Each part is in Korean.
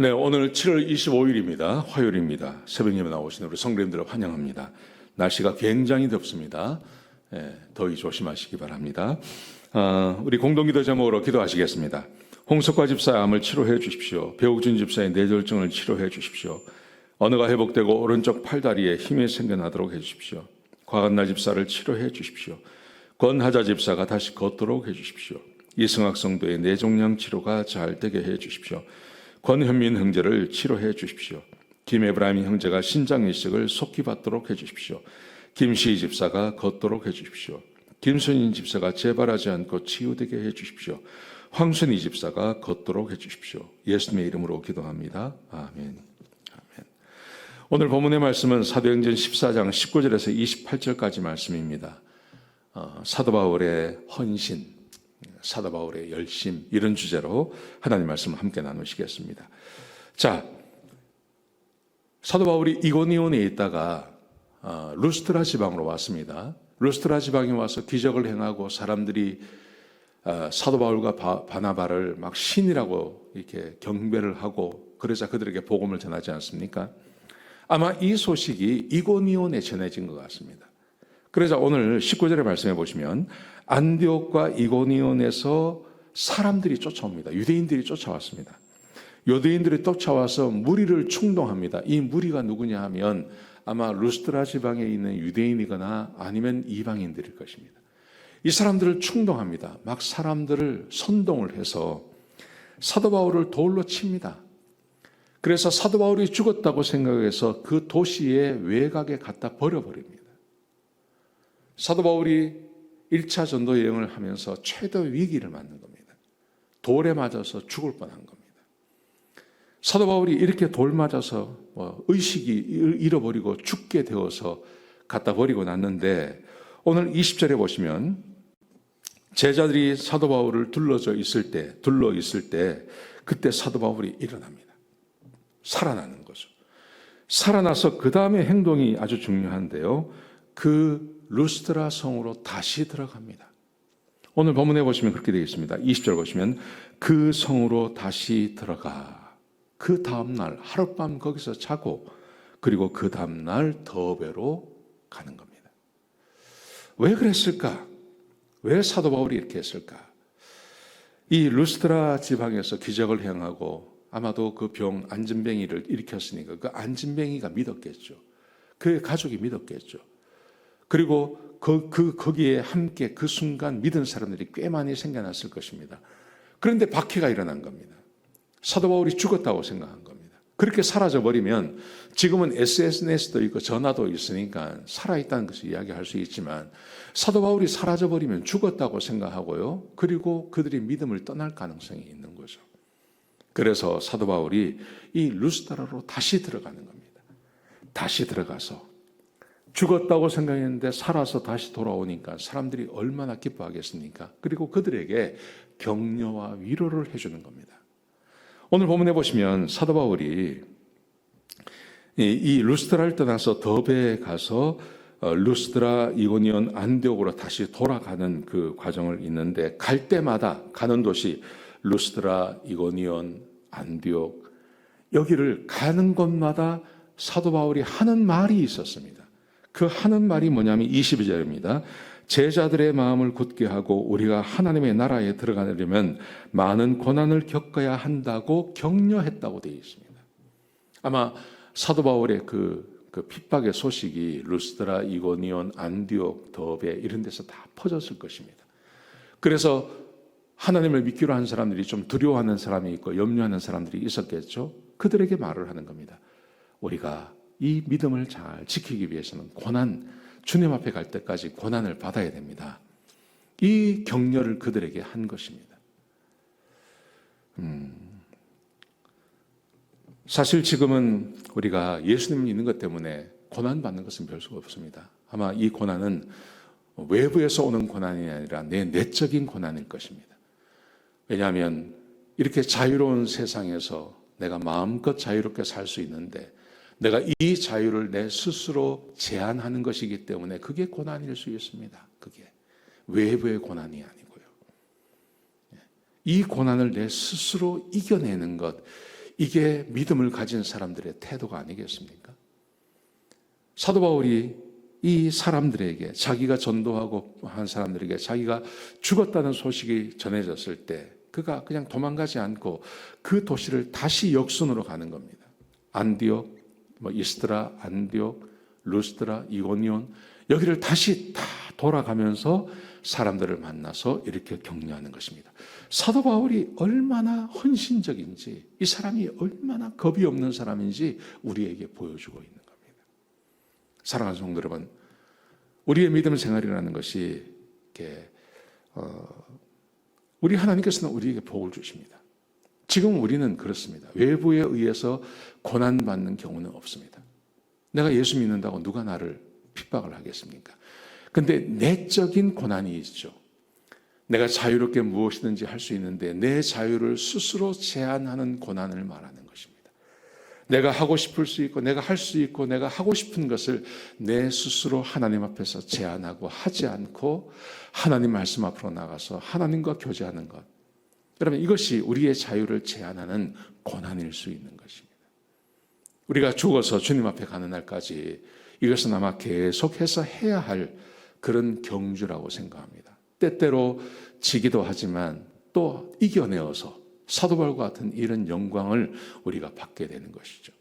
네, 오늘 7월 25일입니다. 화요일입니다. 새벽 예배 나오시는 우리 성도님들을 환영합니다. 날씨가 굉장히 덥습니다. 더위 조심하시기 바랍니다. 우리 공동기도 제목으로 기도하시겠습니다. 홍석화 집사의 암을 치료해 주십시오. 배우준 집사의 뇌졸중을 치료해 주십시오. 언어가 회복되고 오른쪽 팔다리에 힘이 생겨나도록 해 주십시오. 과간나 집사를 치료해 주십시오. 권하자 집사가 다시 걷도록 해 주십시오. 이승학 성도의 뇌종양 치료가 잘 되게 해 주십시오. 권현민 형제를 치료해 주십시오. 김에브라임 형제가 신장 이식을 속히 받도록 해 주십시오. 김시희 집사가 걷도록 해 주십시오. 김순인 집사가 재발하지 않고 치유되게 해 주십시오. 황순희 집사가 걷도록 해 주십시오. 예수님의 이름으로 기도합니다. 아멘. 아멘. 오늘 본문의 말씀은 사도행전 14장 19절에서 28절까지 말씀입니다. 사도 바울의 헌신, 사도 바울의 열심, 이런 주제로 하나님 말씀을 함께 나누시겠습니다. 자, 사도 바울이 이고니온에 있다가 루스트라 지방으로 왔습니다. 루스트라 지방에 와서 기적을 행하고 사람들이 사도 바울과 바나바를 막 신이라고 이렇게 경배를 하고 그러자 그들에게 복음을 전하지 않습니까? 아마 이 소식이 이고니온에 전해진 것 같습니다. 그래서 오늘 19절에 말씀해 보시면 안디옥과 이고니온에서 사람들이 쫓아옵니다. 유대인들이 쫓아왔습니다. 유대인들이 쫓아와서 무리를 충동합니다. 이 무리가 누구냐 하면 아마 루스트라 지방에 있는 유대인이거나 아니면 이방인들일 것입니다. 이 사람들을 충동합니다. 막 사람들을 선동을 해서 사도 바울을 돌로 칩니다. 그래서 사도 바울이 죽었다고 생각해서 그 도시의 외곽에 갖다 버려버립니다. 사도 바울이 1차 전도 여행을 하면서 최대 위기를 맞는 겁니다. 돌에 맞아서 죽을 뻔한 겁니다. 사도 바울이 이렇게 돌 맞아서 의식이 잃어버리고 죽게 되어서 갖다 버리고 났는데 오늘 20절에 보시면 제자들이 사도 바울을 둘러 있을 때 그때 사도 바울이 일어납니다. 살아나는 거죠. 살아나서 그 다음에 행동이 아주 중요한데요. 그 루스트라 성으로 다시 들어갑니다. 오늘 본문에 보시면 그렇게 되어 있습니다. 20절 보시면 그 성으로 다시 들어가. 그 다음날 하룻밤 거기서 자고 그리고 그 다음날 더베로 가는 겁니다. 왜 그랬을까? 왜 사도 바울이 이렇게 했을까? 이 루스트라 지방에서 기적을 행하고 아마도 그 병 안진뱅이를 일으켰으니까 그 안진뱅이가 믿었겠죠. 그의 가족이 믿었겠죠. 그리고 거기에 함께 그 순간 믿은 사람들이 꽤 많이 생겨났을 것입니다. 그런데 박해가 일어난 겁니다. 사도 바울이 죽었다고 생각한 겁니다. 그렇게 사라져버리면 지금은 SNS도 있고 전화도 있으니까 살아있다는 것을 이야기할 수 있지만 사도 바울이 사라져버리면 죽었다고 생각하고요. 그리고 그들이 믿음을 떠날 가능성이 있는 거죠. 그래서 사도 바울이 이 루스트라로 다시 들어가는 겁니다. 다시 들어가서 죽었다고 생각했는데 살아서 다시 돌아오니까 사람들이 얼마나 기뻐하겠습니까? 그리고 그들에게 격려와 위로를 해주는 겁니다. 오늘 본문에 보시면 사도 바울이 이 루스트라를 떠나서 더베에 가서 루스트라, 이고니온, 안디옥으로 다시 돌아가는 그 과정을 있는데 갈 때마다 가는 도시 루스트라, 이고니온, 안디옥 여기를 가는 곳마다 사도 바울이 하는 말이 있었습니다. 그 하는 말이 뭐냐면 22절입니다. 제자들의 마음을 굳게 하고 우리가 하나님의 나라에 들어가려면 많은 고난을 겪어야 한다고 격려했다고 되어 있습니다. 아마 사도 바울의 그 핍박의 소식이 루스드라, 이고니온, 안디옥, 더베 이런 데서 다 퍼졌을 것입니다. 그래서 하나님을 믿기로 한 사람들이 좀 두려워하는 사람이 있고 염려하는 사람들이 있었겠죠. 그들에게 말을 하는 겁니다. 우리가 이 믿음을 잘 지키기 위해서는 주님 앞에 갈 때까지 고난을 받아야 됩니다. 이 격려를 그들에게 한 것입니다. 사실 지금은 우리가 예수님을 믿는 것 때문에 고난받는 것은 별 수가 없습니다. 아마 이 고난은 외부에서 오는 고난이 아니라 내 내적인 고난일 것입니다. 왜냐하면 이렇게 자유로운 세상에서 내가 마음껏 자유롭게 살 수 있는데 내가 이 자유를 내 스스로 제한하는 것이기 때문에 그게 고난일 수 있습니다. 그게 외부의 고난이 아니고요. 이 고난을 내 스스로 이겨내는 것, 이게 믿음을 가진 사람들의 태도가 아니겠습니까? 사도 바울이 이 사람들에게, 자기가 전도하고 한 사람들에게 자기가 죽었다는 소식이 전해졌을 때 그가 그냥 도망가지 않고 그 도시를 다시 역순으로 가는 겁니다. 안디옥, 이스드라, 안디옥, 루스드라, 이고니온, 여기를 다시 다 돌아가면서 사람들을 만나서 이렇게 격려하는 것입니다. 사도 바울이 얼마나 헌신적인지, 이 사람이 얼마나 겁이 없는 사람인지 우리에게 보여주고 있는 겁니다. 사랑하는 성도 여러분, 우리의 믿음 생활이라는 것이 우리 하나님께서는 우리에게 복을 주십니다. 지금 우리는 그렇습니다. 외부에 의해서 고난받는 경우는 없습니다. 내가 예수 믿는다고 누가 나를 핍박을 하겠습니까? 근데 내적인 고난이 있죠. 내가 자유롭게 무엇이든지 할 수 있는데 내 자유를 스스로 제한하는 고난을 말하는 것입니다. 내가 하고 싶을 수 있고 내가 할 수 있고 내가 하고 싶은 것을 내 스스로 하나님 앞에서 제한하고 하지 않고 하나님 말씀 앞으로 나가서 하나님과 교제하는 것. 여러분, 이것이 우리의 자유를 제한하는 고난일 수 있는 것입니다. 우리가 죽어서 주님 앞에 가는 날까지 이것은 아마 계속해서 해야 할 그런 경주라고 생각합니다. 때때로 지기도 하지만 또 이겨내어서 사도 바울과 같은 이런 영광을 우리가 받게 되는 것이죠.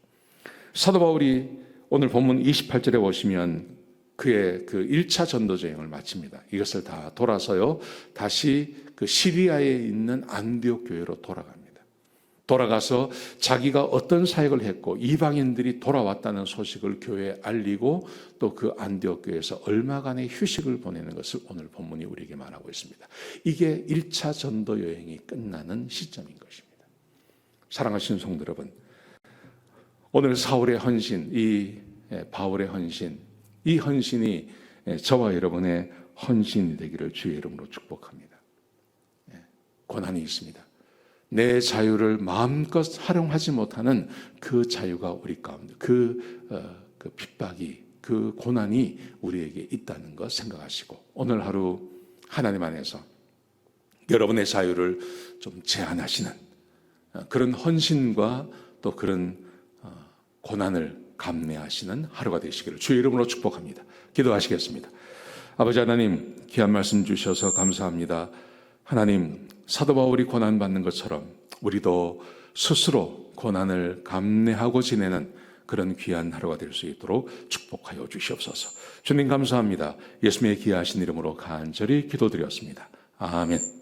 사도 바울이 오늘 본문 28절에 보시면 그의 그 1차 전도제 여행을 마칩니다. 이것을 다 돌아서요, 다시 그 시리아에 있는 안디옥 교회로 돌아갑니다. 돌아가서 자기가 어떤 사역을 했고 이방인들이 돌아왔다는 소식을 교회에 알리고 또 그 안디옥 교회에서 얼마간의 휴식을 보내는 것을 오늘 본문이 우리에게 말하고 있습니다. 이게 1차 전도 여행이 끝나는 시점인 것입니다. 사랑하시는 성도 여러분, 오늘 사울의 헌신, 이 바울의 헌신, 이 헌신이 저와 여러분의 헌신이 되기를 주의 이름으로 축복합니다. 고난이 있습니다. 내 자유를 마음껏 활용하지 못하는 그 자유가 우리 가운데, 그 핍박이, 그 고난이 우리에게 있다는 것 생각하시고 오늘 하루 하나님 안에서 여러분의 자유를 좀 제한하시는 그런 헌신과 또 그런 고난을 감내하시는 하루가 되시기를 주의 이름으로 축복합니다. 기도하시겠습니다. 아버지 하나님, 귀한 말씀 주셔서 감사합니다. 하나님, 사도 바울이 고난받는 것처럼 우리도 스스로 고난을 감내하고 지내는 그런 귀한 하루가 될 수 있도록 축복하여 주시옵소서. 주님 감사합니다. 예수님의 귀하신 이름으로 간절히 기도드렸습니다. 아멘.